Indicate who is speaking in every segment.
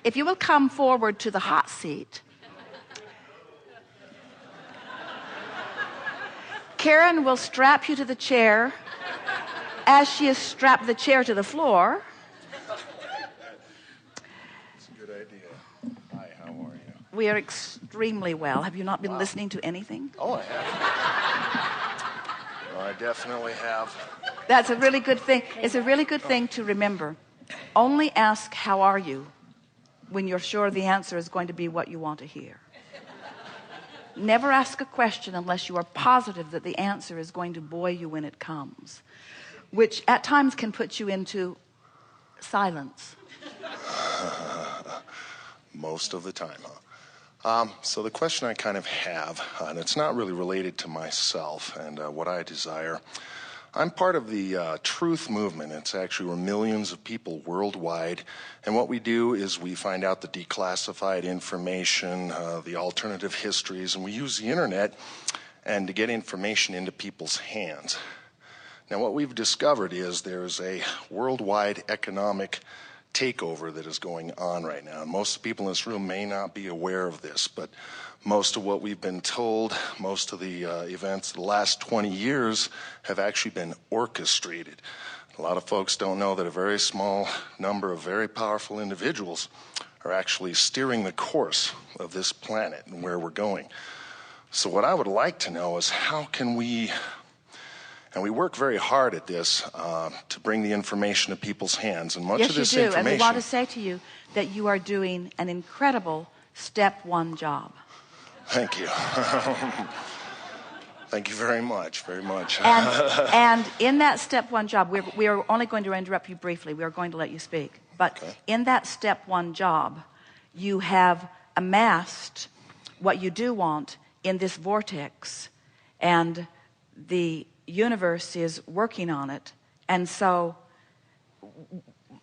Speaker 1: if you will come forward to the hot seat. Karen will strap you to the chair as she has strapped the chair to the floor.
Speaker 2: That's a good idea. Hi, how are you?
Speaker 1: We are extremely well. Have you not been listening to anything?
Speaker 2: Oh, I have. Well, I definitely have.
Speaker 1: That's a really good thing. It's a really good thing to remember. Only ask, how are you, when you're sure the answer is going to be what you want to hear. Never ask a question unless you are positive that the answer is going to buoy you when it comes, which at times can put you into silence.
Speaker 2: Most of the time, huh? So the question I kind of have, and it's not really related to myself and what I desire. I'm part of the truth movement. It's actually we're millions of people worldwide. And what we do is we find out the declassified information, the alternative histories, and we use the internet and to get information into people's hands. Now what we've discovered is there's a worldwide economic takeover that is going on right now. And most people in this room may not be aware of this, but most of what we've been told, most of the events of the last 20 years have actually been orchestrated. A lot of folks don't know that a very small number of very powerful individuals are actually steering the course of this planet and where we're going. So what I would like to know is how can we, and we work very hard at this, to bring the information to people's hands. And much of this information...
Speaker 1: Yes, you do. And we want to say to you that you are doing an incredible step one job.
Speaker 2: Thank you. Thank you very much, very much.
Speaker 1: And in that step one job, we are only going to interrupt you briefly. We are going to let you speak. But okay. In that step one job, you have amassed what you do want in this vortex, and the universe is working on it. And so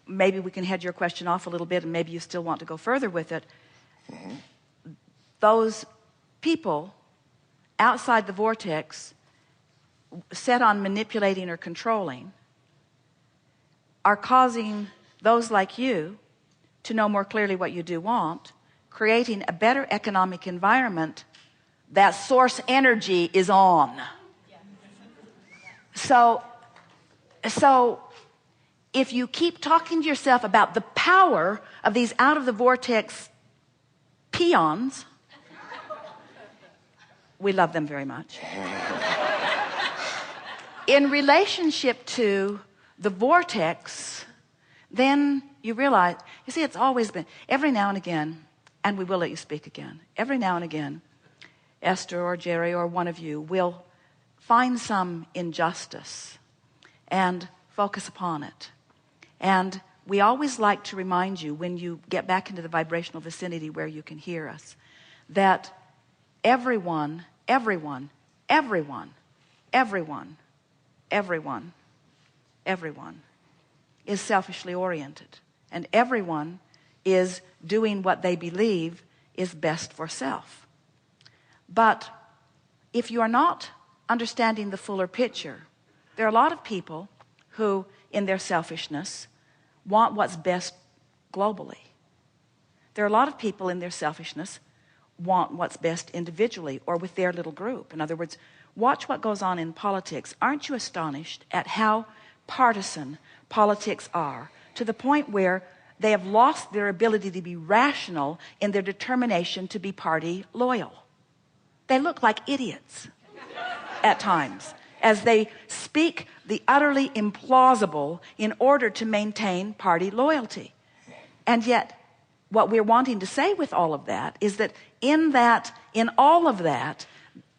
Speaker 1: maybe we can head your question off a little bit, and maybe you still want to go further with it. Mm-hmm. Those people outside the vortex set on manipulating or controlling are causing those like you to know more clearly what you do want, creating a better economic environment that source energy is on. So if you keep talking to yourself about the power of these out of the vortex peons, we love them very much, in relationship to the vortex, then you realize, you see, it's always been, every now and again, and we will let you speak again, every now and again, Esther or Jerry or one of you will find some injustice and focus upon it. And we always like to remind you, when you get back into the vibrational vicinity where you can hear us, that everyone is selfishly oriented, and everyone is doing what they believe is best for self. But if you are not understanding the fuller picture, there are a lot of people who, in their selfishness, want what's best globally. There are a lot of people in their selfishness want what's best individually or with their little group. In other words, watch what goes on in politics. Aren't you astonished at how partisan politics are, to the point where they have lost their ability to be rational in their determination to be party loyal? They look like idiots at times as they speak the utterly implausible in order to maintain party loyalty. And yet what we're wanting to say with all of that is that in all of that,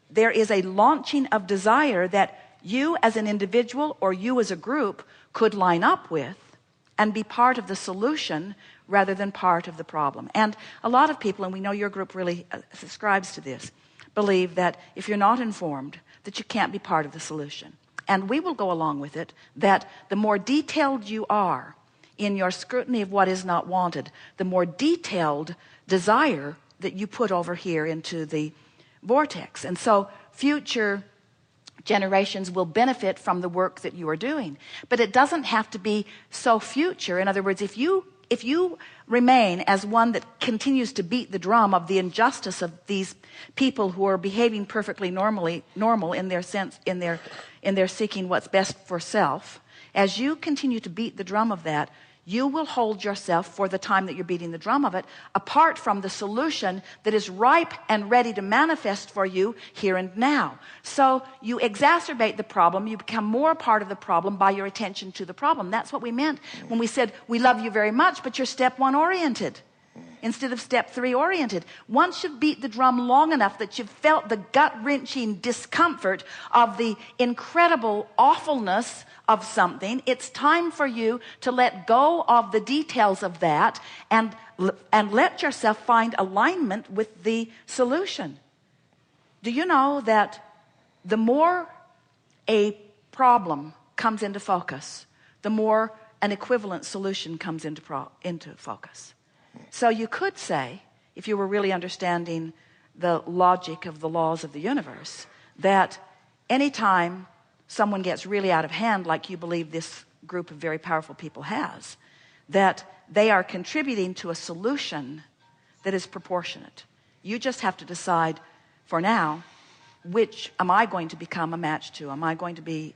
Speaker 1: there is a launching of desire that you as an individual or you as a group could line up with and be part of the solution rather than part of the problem. And a lot of people, and we know your group really subscribes to this, believe that if you're not informed, that you can't be part of the solution. And we will go along with it, that the more detailed you are in your scrutiny of what is not wanted, the more detailed desire that you put over here into the vortex. And so future generations will benefit from the work that you are doing. But it doesn't have to be so future. In other words, if you if you remain as one that continues to beat the drum of the injustice of these people who are behaving perfectly normal in their sense, in their seeking what's best for self, as you continue to beat the drum of that, you will hold yourself for the time that you're beating the drum of it apart from the solution that is ripe and ready to manifest for you here and now. So you exacerbate the problem. You become more a part of the problem by your attention to the problem. That's what we meant when we said we love you very much, but you're step 1 oriented instead of step 3 oriented. Once you've beat the drum long enough that you've felt the gut-wrenching discomfort of the incredible awfulness of something, it's time for you to let go of the details of that and let yourself find alignment with the solution. Do you know that the more a problem comes into focus, the more an equivalent solution comes into focus? So you could say, if you were really understanding the logic of the laws of the universe, that anytime someone gets really out of hand, like you believe this group of very powerful people has, that they are contributing to a solution that is proportionate. You just have to decide for now, which am I going to become a match to? Am I going to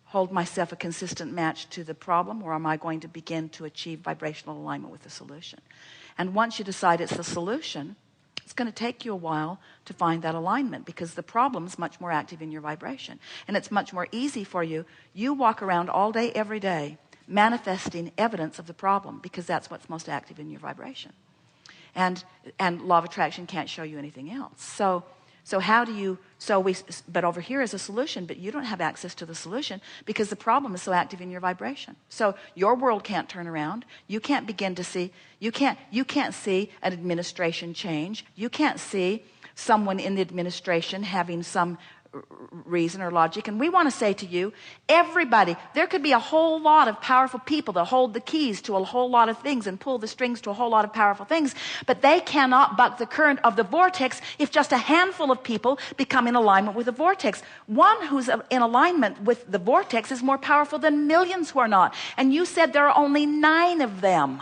Speaker 1: hold myself a consistent match to the problem, or am I going to begin to achieve vibrational alignment with the solution? And once you decide it's the solution, it's going to take you a while to find that alignment, because the problem's much more active in your vibration. And it's much more easy for you. You walk around all day, every day, manifesting evidence of the problem, because that's what's most active in your vibration. And law of attraction can't show you anything else. So how do you, but over here is a solution, but you don't have access to the solution because the problem is so active in your vibration. So your world can't turn around. You can't begin to see, you can't see an administration change. You can't see someone in the administration having some reason or logic. And we want to say to you, everybody, there could be a whole lot of powerful people that hold the keys to a whole lot of things and pull the strings to a whole lot of powerful things, but they cannot buck the current of the vortex if just a handful of people become in alignment with the vortex. One who's in alignment with the vortex is more powerful than millions who are not. And you said there are only 9 of them.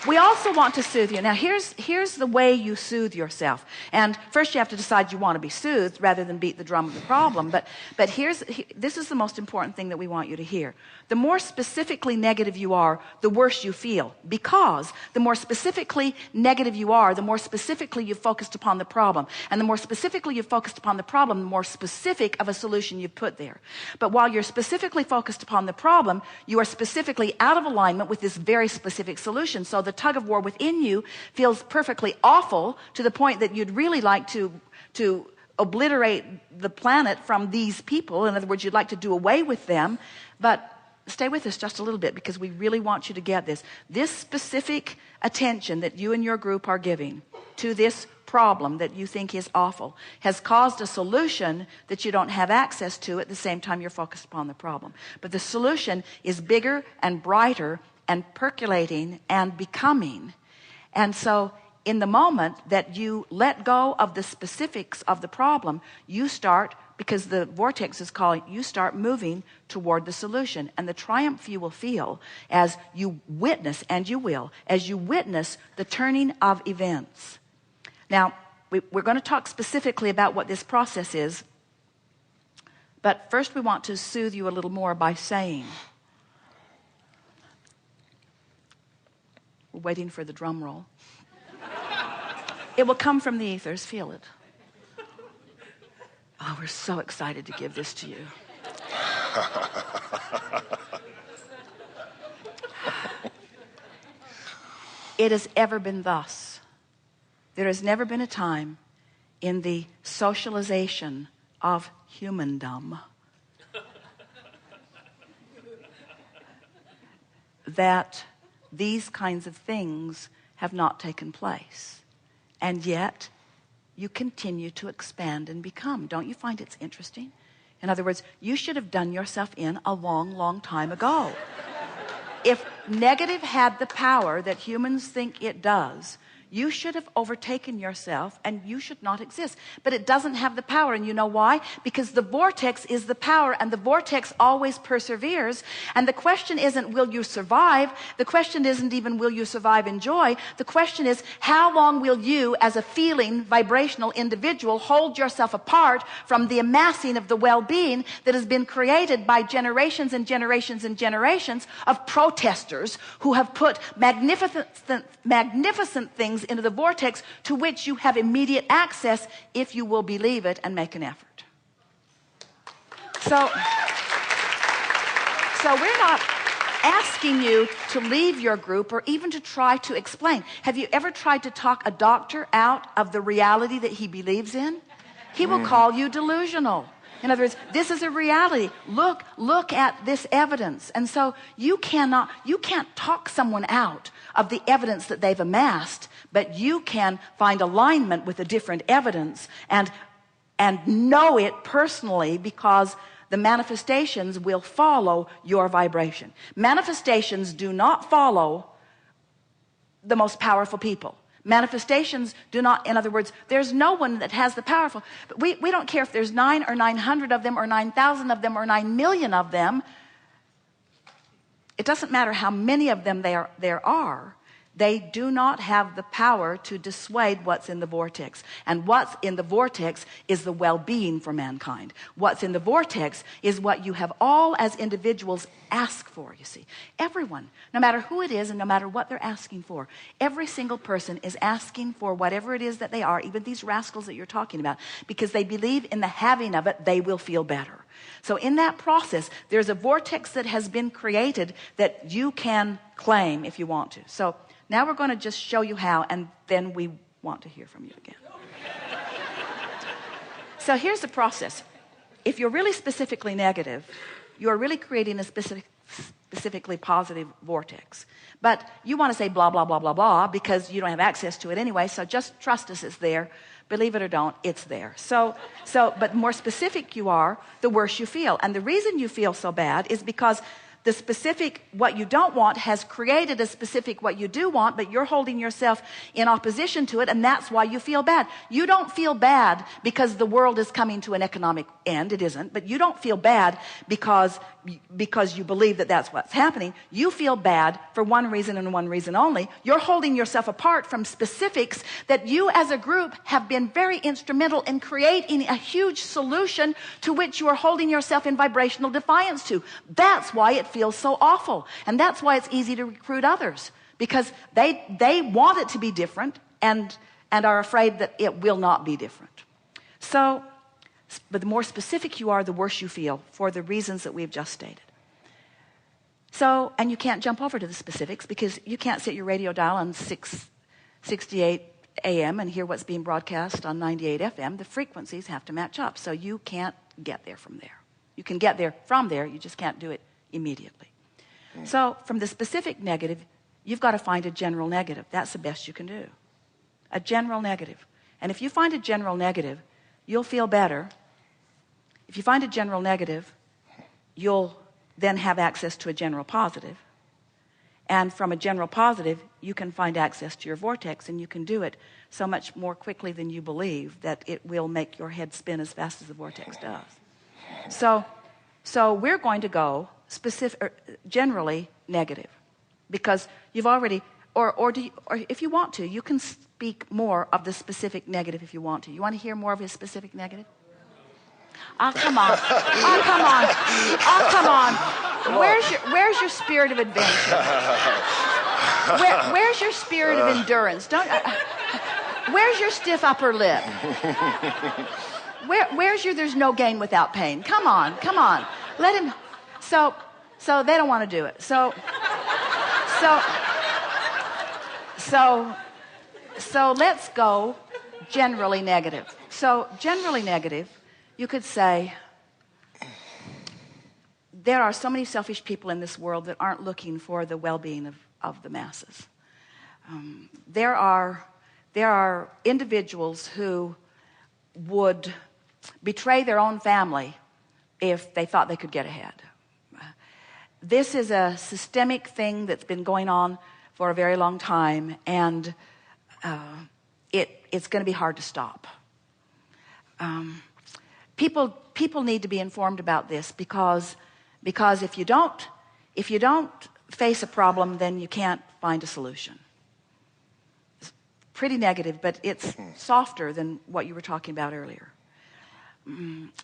Speaker 1: We also want to soothe you. Now, here's the way you soothe yourself. And first you have to decide you want to be soothed rather than beat the drum of the problem. But this is the most important thing that we want you to hear. The more specifically negative you are, the worse you feel. Because the more specifically negative you are, the more specifically you've focused upon the problem. And the more specifically you've focused upon the problem, the more specific of a solution you've put there. But while you're specifically focused upon the problem, you are specifically out of alignment with this very specific solution. So the tug of war within you feels perfectly awful to the point that you'd really like to obliterate the planet from these people. In other words, you'd like to do away with them. But stay with us just a little bit, because we really want you to get this. This specific attention that you and your group are giving to this problem that you think is awful has caused a solution that you don't have access to at the same time you're focused upon the problem. But the solution is bigger and brighter and percolating and becoming. And so in the moment that you let go of the specifics of the problem, you start, because the vortex is calling, you start moving toward the solution. And the triumph you will feel as you witness, and you will, as you witness the turning of events. Now, we're going to talk specifically about what this process is. But first we want to soothe you a little more by saying, we're waiting for the drum roll. It will come from the ethers. Feel it. Oh, we're so excited to give this to you. It has ever been thus. There has never been a time in the socialization of humandom that these kinds of things have not taken place. And yet, you continue to expand and become. Don't you find it's interesting? In other words, you should have done yourself in a long, long time ago. If negative had the power that humans think it does, You should have overtaken yourself and you should not exist. But it doesn't have the power. And you know why? Because the vortex is the power, and the vortex always perseveres. And the question isn't, will you survive? The question isn't even, will you survive in joy? The question is, how long will you, as a feeling, vibrational individual, hold yourself apart from the amassing of the well-being that has been created by generations and generations and generations of protesters who have put magnificent things into the vortex to which you have immediate access if you will believe it and make an effort. So we're not asking you to leave your group or even to try to explain. Have you ever tried to talk a doctor out of the reality that he believes in? He will call you delusional. In other words, this is a reality. Look at this evidence. And so you can't talk someone out of the evidence that they've amassed, but you can find alignment with a different evidence and know it personally, because the manifestations will follow your vibration. Manifestations do not follow the most powerful people. Manifestations do not, in other words, there's no one that has the powerful. But we don't care if there's 9 or 900 of them or 9,000 of them or 9 million of them. It doesn't matter how many of them there are. They do not have the power to dissuade what's in the vortex. And what's in the vortex is the well-being for mankind. What's in the vortex is what you have all as individuals ask for, you see. Everyone, no matter who it is and no matter what they're asking for, every single person is asking for whatever it is that they are, even these rascals that you're talking about, because they believe in the having of it, they will feel better. So in that process, there's a vortex that has been created that you can claim if you want to. So now we're going to just show you how, and then we want to hear from you again. So here's the process. If you're really specifically negative, you're really creating a specifically positive vortex. But you want to say blah, blah, blah, blah, blah, because you don't have access to it anyway, so just trust us, it's there. Believe it or don't, it's there. But the more specific you are, the worse you feel. And the reason you feel so bad is because the specific what you don't want has created a specific what you do want, but you're holding yourself in opposition to it, and that's why you feel bad. You don't feel bad because the world is coming to an economic end. It isn't. But you don't feel bad because you believe that that's what's happening. You feel bad for one reason and one reason only. You're holding yourself apart from specifics that you as a group have been very instrumental in creating a huge solution to which you are holding yourself in vibrational defiance to. That's why it feels so awful. And that's why it's easy to recruit others, because they want it to be different and are afraid that it will not be different. So, but the more specific you are, the worse you feel for the reasons that we've just stated. So, and you can't jump over to the specifics because you can't set your radio dial on 668 AM and hear what's being broadcast on 98 FM. The frequencies have to match up. So you can't get there from there. You can get there from there, you just can't do it immediately. So from the specific negative, you've got to find a general negative. That's the best you can do. A general negative. And if you find a general negative, you'll feel better. If you find a general negative, you'll then have access to a general positive. And from a general positive, you can find access to your vortex, and you can do it so much more quickly than you believe that it will make your head spin as fast as the vortex does. So we're going to go generally negative, because you've already, or if you want to, you can speak more of the specific negative if you want to. You want to hear more of his specific negative? Oh, come on. Oh, come on. Oh, come on. Where's your spirit of adventure? Where's your spirit of endurance? Where's your stiff upper lip? Where's your there's no gain without pain? Come on. Let him. So they don't want to do it. So let's go generally negative. So generally negative, you could say there are so many selfish people in this world that aren't looking for the well-being of the masses. There are individuals who would betray their own family if they thought they could get ahead. This is a systemic thing that's been going on for a very long time, and it's going to be hard to stop. People need to be informed about this because if you don't face a problem, then you can't find a solution. It's pretty negative, but it's softer than what you were talking about earlier.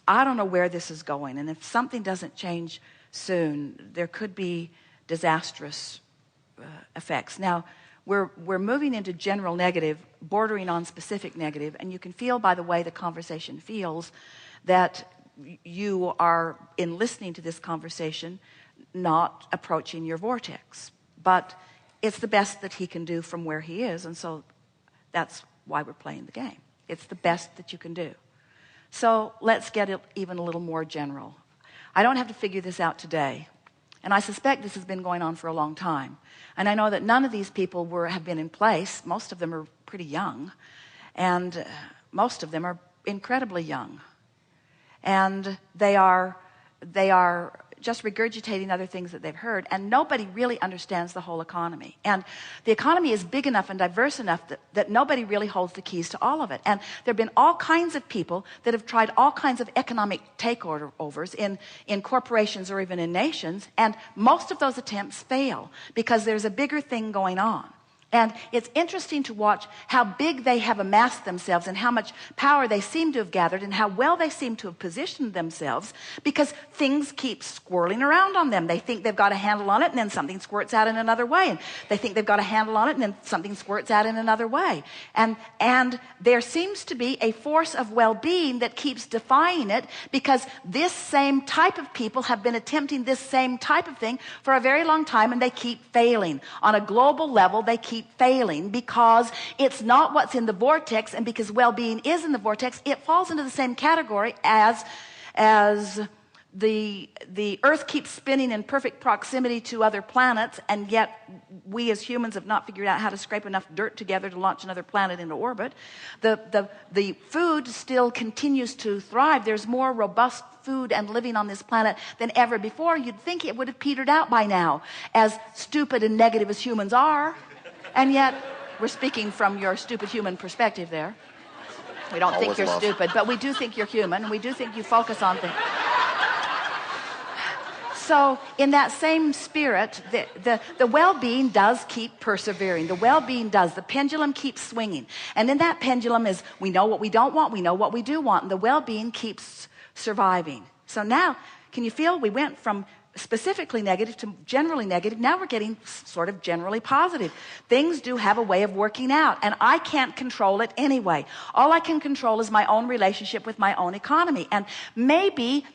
Speaker 1: I don't know where this is going, and if something doesn't change soon, there could be disastrous effects. Now, we're moving into general negative, bordering on specific negative, and you can feel by the way the conversation feels that you are, in listening to this conversation, not approaching your vortex. But it's the best that he can do from where he is, and so that's why we're playing the game. It's the best that you can do. So let's get it even a little more general. I don't have to figure this out today, and I suspect this has been going on for a long time. And I know that none of these people have been in place. Most of them are pretty young, and most of them are incredibly young. And they are just regurgitating other things that they've heard, and nobody really understands the whole economy. And the economy is big enough and diverse enough that nobody really holds the keys to all of it. And there have been all kinds of people that have tried all kinds of economic takeovers in corporations or even in nations, and most of those attempts fail because there's a bigger thing going on. And it's interesting to watch how big they have amassed themselves and how much power they seem to have gathered and how well they seem to have positioned themselves, because things keep swirling around on them. They think they've got a handle on it, and then something squirts out in another way. And they think they've got a handle on it, and then something squirts out in another way. And there seems to be a force of well-being that keeps defying it, because this same type of people have been attempting this same type of thing for a very long time, and they keep failing. On a global level, they keep failing because it's not what's in the vortex, and because well-being is in the vortex, it falls into the same category as the Earth keeps spinning in perfect proximity to other planets, and yet we as humans have not figured out how to scrape enough dirt together to launch another planet into orbit. The food still continues to thrive. There's more robust food and living on this planet than ever before. You'd think it would have petered out by now, as stupid and negative as humans are. And yet, we're speaking from your stupid human perspective there. We don't think you're stupid, but we do think you're human, and we do think you focus on things. So, in that same spirit, the well-being does keep persevering. The well-being does. The pendulum keeps swinging. And in that pendulum is, we know what we don't want, we know what we do want, and the well-being keeps surviving. So now, can you feel we went from specifically negative to generally negative? Now we're getting sort of generally positive. Things do have a way of working out, and I can't control it anyway. All I can control is my own relationship with my own economy. And maybe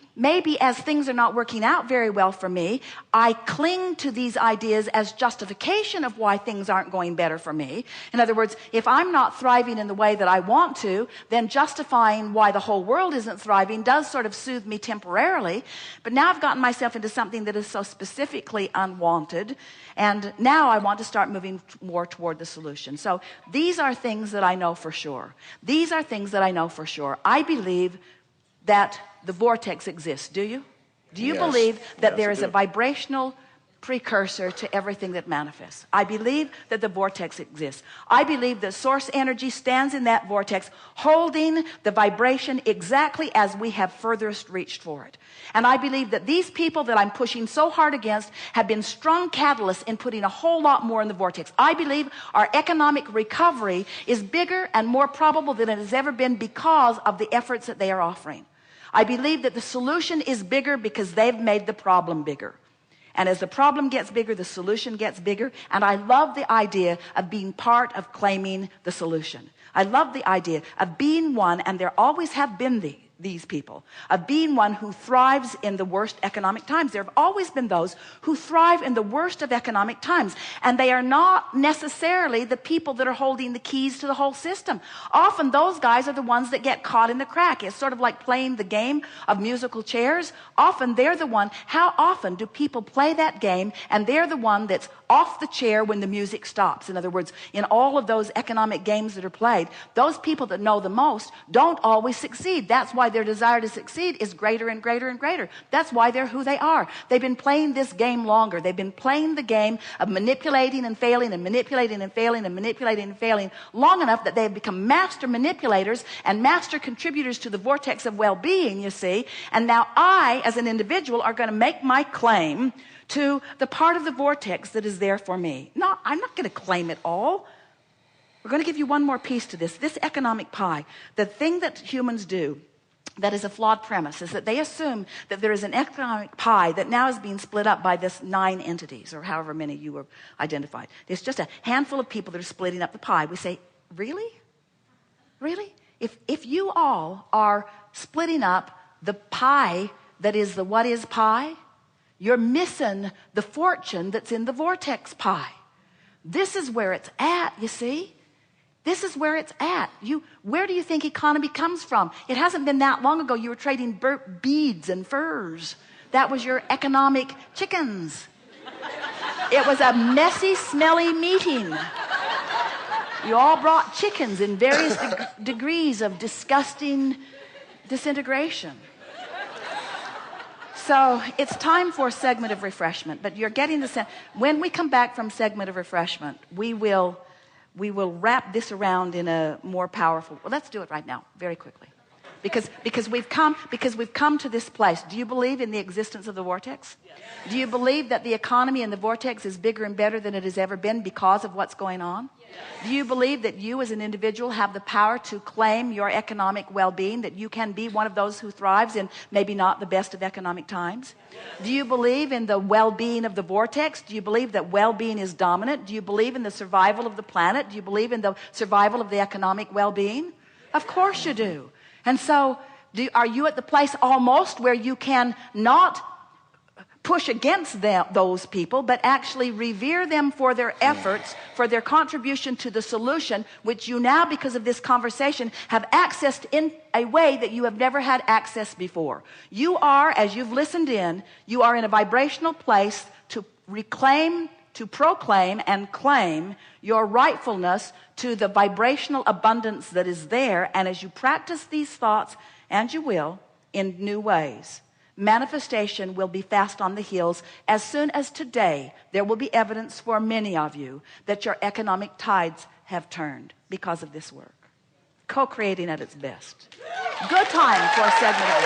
Speaker 1: as things are not working out very well for me, I cling to these ideas as justification of why things aren't going better for me. In other words, if I'm not thriving in the way that I want to, then justifying why the whole world isn't thriving does sort of soothe me temporarily. But now I've gotten myself into something that is so specifically unwanted, and now I want to start moving more toward the solution. So these are things that I know for sure. These are things that I know for sure. I believe that the vortex exists. Do you? Do you believe that there is a vibrational precursor to everything that manifests? I believe that the vortex exists. I believe that source energy stands in that vortex, holding the vibration exactly as we have furthest reached for it. And I believe that these people that I'm pushing so hard against have been strong catalysts in putting a whole lot more in the vortex. I believe our economic recovery is bigger and more probable than it has ever been because of the efforts that they are offering. I believe that the solution is bigger because they've made the problem bigger. And as the problem gets bigger, the solution gets bigger. And I love the idea of being part of claiming the solution. I love the idea of being one, and there always have been these people, of being one who thrives in the worst economic times. There have always been those who thrive in the worst of economic times, and they are not necessarily the people that are holding the keys to the whole system. Often those guys are the ones that get caught in the crack. It's sort of like playing the game of musical chairs. Often they're the one. How often do people play that game and they're the one that's off the chair when the music stops? In other words, in all of those economic games that are played, those people that know the most don't always succeed. That's why why their desire to succeed is greater and greater and greater. That's why they're who they are. They've been playing this game longer. They've been playing the game of manipulating and failing and manipulating and failing and manipulating and failing long enough that they've become master manipulators and master contributors to the vortex of well-being, you see. And now I, as an individual, are going to make my claim to the part of the vortex that is there for me. No, I'm not going to claim it all. We're going to give you one more piece to this economic pie. The thing that humans do that is a flawed premise is that they assume that there is an economic pie that now is being split up by this 9 entities, or however many you were identified. There's just a handful of people that are splitting up the pie. We say, really? Really? If you all are splitting up the pie that is the what is pie, you're missing the fortune that's in the vortex pie. This is where it's at, you see. This is where it's at. Where do you think economy comes from? It hasn't been that long ago you were trading beads and furs. That was your economic chickens. It was a messy, smelly meeting. You all brought chickens in various degrees of disgusting disintegration. So it's time for a segment of refreshment, but you're getting the sense. When we come back from segment of refreshment, we will wrap this around in a more powerful. Well, let's do it right now, very quickly, because we've come to this place. Do you believe in the existence of the vortex? Yes. Do you believe that the economy in the vortex is bigger and better than it has ever been because of what's going on? Yes. Do you believe that you as an individual have the power to claim your economic well-being, that you can be one of those who thrives in maybe not the best of economic times? Yes. Do you believe in the well-being of the vortex? Do you believe that well-being is dominant? Do you believe in the survival of the planet? Do you believe in the survival of the economic well-being? Of course you do. And so are you at the place almost where you can not push against those people, but actually revere them for their efforts, for their contribution to the solution, which you now, because of this conversation, have accessed in a way that you have never had access before. You are, as you've listened in, you are in a vibrational place to reclaim, to proclaim and claim your rightfulness to the vibrational abundance that is there. And as you practice these thoughts, and you will, in new ways, manifestation will be fast on the heels. As soon as today, there will be evidence for many of you that your economic tides have turned because of this work. Co-creating at its best. Good time for a segment of